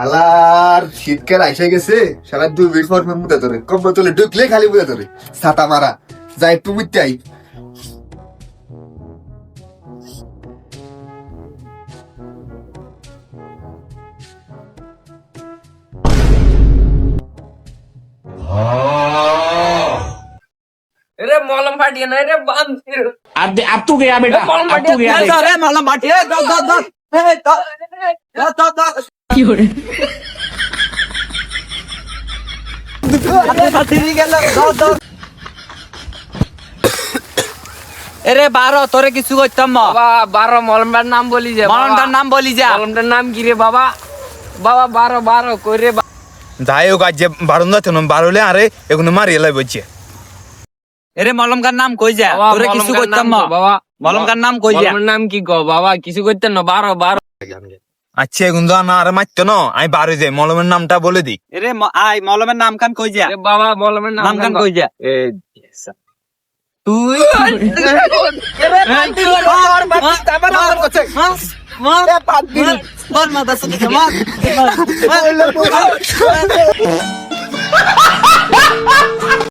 আলার শীতকাল আইসা গেছে, সারা 2 মিনিট পর মুতা ধরে, কম্বল তলে ঢুকলে খালি মুতা ধরে, ছাতা মারা যাই একটু মুতে আই। अरे मॉलम फाटिए ना रे बांध फिर अब तू गया बेटा, मॉलम अब तू गया देख। अरे मॉलम फाटिए কি করে এরে বারো তোরে কিছু করতাম না। बाबा 12 मॉलमটার নাম বলি যে মরণটার নাম বলি যা। মলমটার নাম কি রে বাবা? বাবা 12 কইরে যাই হোক আজ যে বারণ যাচ্ছে না, বারলে আরে এগুলো মারিয়ে লাই বলছে। এরে মলমকার নাম কই যা, বাবা তোরে কিছু করতাম না। বাবা মলমকার নাম কই যা। মলমের নাম কি গো বাবা? কিছু করতেন না 12 আচ্ছা এগুলো তো না আর মারতো না, আমি বারো যাই মলমের নামটা বলে দিই। এরে আই মলমের নাম কান কই যা। আরে বাবা মলমের নাম কান কই যা। তুই মার মাথা সাথে মার